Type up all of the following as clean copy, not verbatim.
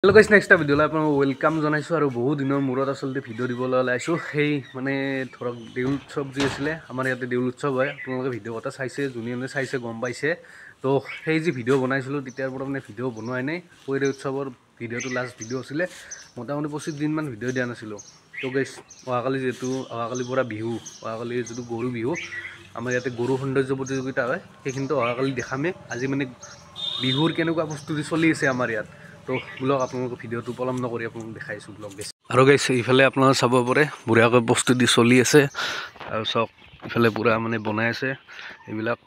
Hello guys, next video la apna welcome janaisu aru bahut dinor murot asolte video dibole olaisu hei mane thorok deul utsob ji asile amar yate deul utsob hoy apnaloke video kota saise junione saise gom paise to hei ji video banaisilu titiar pora mane video bonuai nei poire utsobor video to last video asile motamoti 25 din man video dia nasilo to guys oakali jetu oakali pora bihu oakali jetu goru bihu amar yate goru সৌন্দর্য প্রতিযোগিতা হয় সেইখিনটো oakali দেখামে আজি মানে বিহুৰ কেনেকুৱা প্ৰস্তুতি চলি আছে আমাৰ ইয়াত তো ব্লগ আপোনালোক ভিডিওটো পলম নকৰি আপোনালোক দেখাইছো ব্লগ গেছ আৰু গাইছ ইফালে আপোনালোক চাব পাৰে বুঢ়াকৈ প্ৰস্তুতি চলি আছে আৰু সব ইফালে পুৰা মানে বনাই আছে এইবিলাক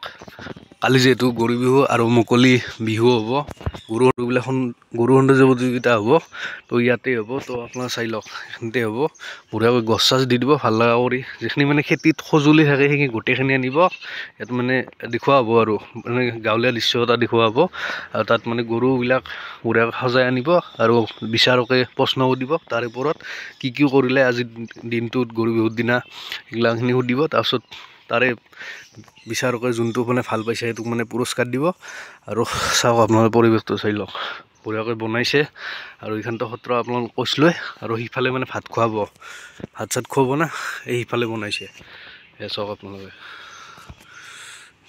কালি যেটো গৰু বিহু আৰু মুকলি বিহু হ'ব গৰু সৌন্দৰ্য প্ৰতিযোগিতা হ'ব তো ইয়াতে হ'ব তো আপোনালোক চাই লওক এখনতে হ'ব বুঢ়াকৈ গছ চাছ দি দিব ভাল লগা কৰি যেখিনি মানে খেতিত সজুলি থাকে সেইখিনি গোটেইখিনি আনিব ইয়াত মানে দেখুৱা হ'ব আৰু মানে গাঁৱলীয়া দৃশ্য এটা দেখুৱা হ'ব আৰু তাত মানে গৰুবিলাক বুঢ়াক সজাই আনিব আৰু বিচাৰকে প্ৰশ্ন সুধিব তাৰ ওপৰত কি কৰিলে আজি দিনটোত গৰু বিহুৰ দিনা এইগিলাখিনি সুধিব তাৰপিছত তাৰে বিচাৰকে যোনটো মানে ভাল পাইছে সেইটো মানে পুৰস্কাৰ দিব আৰু চাওক আপোনালোকে পৰিৱেশটো চাই লওক বুঢ়াকৈ বনাইছে আৰু এইখানটো সত্ৰ আপোনালোক কৈছিলই আৰু সিফালে মানে ভাত খুৱাব ভাত চাত খুৱাব না এই সিফালে বনাইছে এ চাওক আপোনালোকে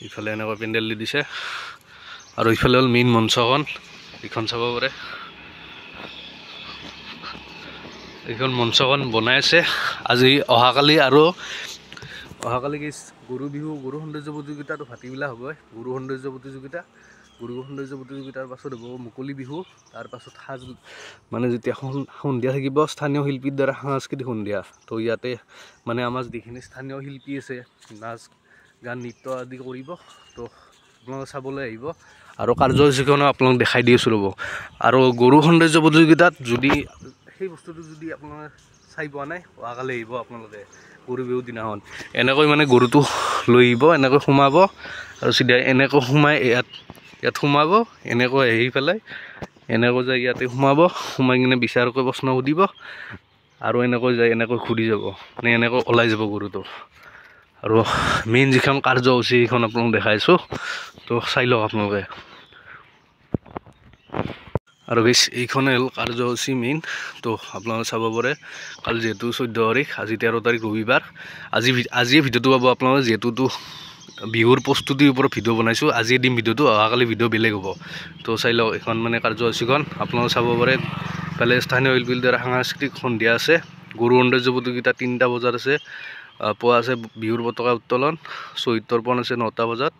ইফালে এনেকৈ পেণ্ডেল দি দিছে আৰু ইফালে হ'ল মেইন মঞ্চখন এইখন চাব পাৰে এইখন মঞ্চখন বনাই আছে আজি অহাকালি আৰু অহাকালি কি গৰু বিহু গৰু সৌন্দৰ্য প্ৰতিযোগিতাটো ভাটিবিলা হ'ব গৰু সৌন্দৰ্য প্ৰতিযোগিতাৰ পাছত হ'ব মুকলি বিহু তাৰ পাছত সাজ মানে যেতিয়া সন্ধিয়া থাকিব স্থানীয় শিল্পীৰ দ্বাৰা সাংস্কৃতিক সন্ধিয়া তো ইয়াতে মানে আমাৰ যিখিনি স্থানীয় শিল্পী আছে নাচ গান নৃত্য আদি কৰিব তো আপোনালোকে চাবলৈ আহিব আৰু কাৰ্যসূচীখনো আপোনালোক দেখাই দি আছোঁ ৰ'ব আৰু গৰু সৌন্দৰ্য প্ৰতিযোগিতাত যদি সেই বস্তুটো যদি আপোনালোকে চাই পোৱা নাই অহাকালি আহিব আপোনালোকে গৰু বিহুৰ দিনাখন এনেকৈ মানে গৰুটো লৈ আহিব এনেকৈ সোমাব আৰু চিধা এনেকৈ সোমাই ইয়াত সোমাব এনেকৈ আহি পেলাই এনেকৈ যায় ইয়াতে সোমাই কিনে বিচাৰকৈ প্ৰশ্ন সুধিব আৰু এনেকৈ যায় এনেকৈ ঘূৰি যাব মানে এনেকৈ ওলাই যাব গৰুটো আৰু মেইন যিখন কাৰ্যসূচী সেইখন আপোনালোক দেখাইছোঁ তো চাই লওক আপোনালোকে আৰু গাইছ এইখনে হ'ল কাৰ্যসূচী মেইন তো আপোনালোকে চাব পাৰে কালি যেহেতু 14 তাৰিখ আজি 13 তাৰিখ ৰবিবাৰ আজিয়ে ভিডিঅ'টো পাব আপোনালোকে যেহেতুটো বিহুৰ প্ৰস্তুতিৰ ওপৰত ভিডিঅ' বনাইছোঁ আজিয়ে দিম ভিডিঅ'টো অহাকালি ভিডিঅ' বেলেগ হ'ব তো চাই লওক এখন মানে কাৰ্যসূচীখন আপোনালোকে চাব পাৰে ইফালে স্থানীয় শিল্পীৰ দ্বাৰা সাংস্কৃতিক সন্ধিয়া আছে গৰু সৌন্দৰ্য প্ৰতিযোগিতা 3টা বজাত আছে পুৱা আছে বিহুৰ পতাকা উত্তোলন শ্বহীদ তৰ্পণ আছে 9টা বজাত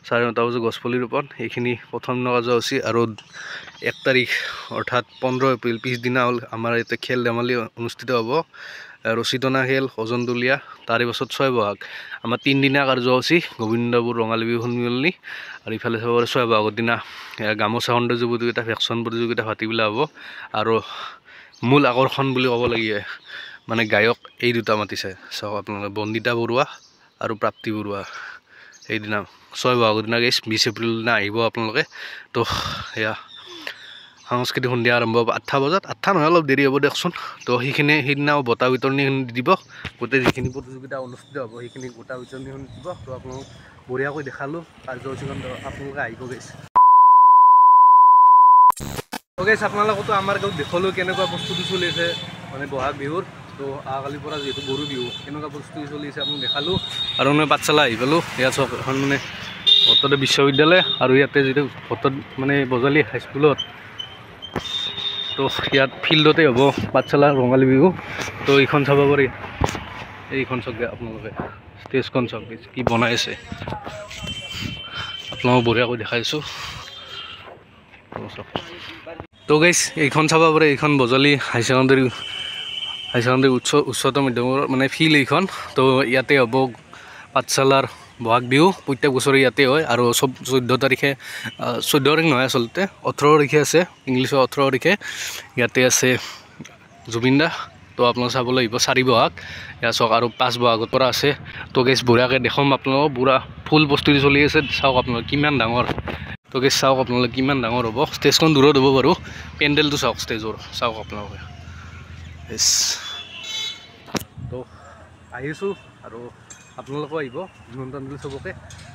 9:30 বজাত গছপুলি ৰোপণ এইখিনি প্ৰথম কাৰ্যসূচী আৰু 1 তাৰিখ অৰ্থাৎ 15 এপ্ৰিল পিছদিনা হ'ল আমাৰ ইয়াতে খেল ধেমালি অনুষ্ঠিত হ'ব ৰচিতনা খেল ওজনতলীয়া তাৰে পাছত 6 বহাগ আমাৰ 3 দিনীয়া কাৰ্যসূচী গোবিন্দপুৰ ৰঙালী বিহু সন্মিলনী আৰু ইফালে চাব পাৰে 6 বহাগৰ দিনা গামোচা সৌন্দৰ্য প্ৰতিযোগিতা ভেকচন প্ৰতিযোগিতা ভাটিবিলা হ'ব আৰু মূল আকৰ্ষণ বুলি ক'ব লাগে মানে গায়ক এই দুটা মাতিছে চাওক আপোনালোকে বন্দিতা বৰুৱা আৰু প্ৰাপ্তি বৰুৱা এইদিনা 6 বহাগৰ দিনা 20 এপ্ৰিল দিনা আহিব আপোনালোকে তো এয়া সাংস্কৃতিক সন্ধিয়া আৰম্ভ হ'ব 8টা বজাত 8টা নহয় অলপ দেৰি হ'ব দেখোন তো সেইদিনাও বঁটা বিতৰণি দিব গোটেই যিখিনি প্ৰতিযোগিতা অনুষ্ঠিত হ'ব সেইখিনি বঁটা বিতৰণি দিব তো আপোনালোক বঢ়িয়াকৈ দেখালোঁ কাৰ্যসূচীখন আপোনালোকে আহিব গাইছ আপোনালোকতো আমাৰ গাঁৱত দেখলোঁ কেনেকুৱা প্ৰস্তুতি চলি আছে মানে বহাগ বিহুৰ তো অহাকালিৰ পৰা যিহেতু গৰু বিহু কেনেকুৱা প্ৰস্তুতি চলি আছে আপোনাক দেখালোঁ আৰু মানে পাঠশালা আহি পালোঁ ইয়াত চব এখন মানে ভট্টদে বিশ্ববিদ্যালয় আৰু ইয়াতে যিটো ভট্টদ মানে বজালী হাইস্কুলত তো ইয়াত ফিল্ডতে হ'ব পাঠশালা ৰঙালী বিহু তো এইখন চাব পাৰি এইখন চাওক আপোনালোকে ষ্টেজখন চাওক কি বনাই আছে আপোনালোকক বঢ়িয়াকৈ দেখাইছোঁ তো গাইছ এইখন চাব পাৰে এইখন বজালী হাই ছেকেণ্ডেৰী উচ্চতৰ মাধ্যমৰ মানে ফিল্ড এইখন তো ইয়াতে হ'ব পাঠশালাৰ বহাগ বিহু প্ৰত্যেক বছৰে ইয়াতে হয় আৰু 14 তাৰিখে 14 তাৰিখ নহয় আচলতে 18 তাৰিখে আছে ইংলিছৰ 18 তাৰিখে ইয়াতে আছে জুবিনদা তো আপোনালোকে চাবলৈ আহিব 4 বহাগ ইয়াত চাওক আৰু 5 বহাগৰ পৰা আছে তো গাইছ বঢ়িয়াকৈ দেখুৱাম আপোনালোকক পুৰা ফুল প্ৰস্তুতি চলি আছে চাওক আপোনালোকে কিমান ডাঙৰ তো গাইছ চাওক আপোনালোকে কিমান ডাঙৰ হ'ব ষ্টেজখন দূৰত হ'ব বাৰু পেণ্ডেলটো চাওক ষ্টেজৰ চাওক আপোনালোকে তো আহিছোঁ আৰু আপোনালোকেও আহিব নিমন্ত্ৰণ দিলোঁ চবকে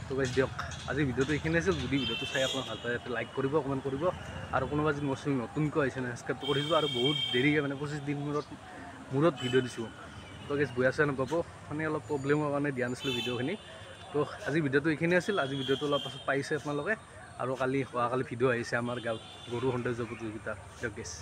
তো গাইজ দিয়ক আজি ভিডিঅ'টো এইখিনি আছিল। যদি ভিডিঅ'টো চাই আপোনাক ভাল পায় লাইক কৰিব, কমেণ্ট কৰিব, আৰু কোনোবা যদি মোৰ চেনেল নতুনকৈ আহিছে সাবস্ক্ৰাইব কৰি দিব। আৰু বহুত দেৰিকৈ মানে 25 দিন মূৰত ভিডিঅ' দিছোঁ। তো গাইজ বেয়া চেয়া নাপাব, মানে অলপ প্ৰব্লেমৰ কাৰণে দিয়া নাছিলোঁ ভিডিঅ'খিনি। তো আজি ভিডিঅ'টো এইখিনি আছিল। আজি ভিডিঅ'টো অলপ পাছত পাইছে আপোনালোকে, আৰু অহাকালি ভিডিঅ' আহিছে আমাৰ গাঁৱত গৰু সৌন্দৰ্য প্ৰতিযোগিতা। দিয়ক গাইজ।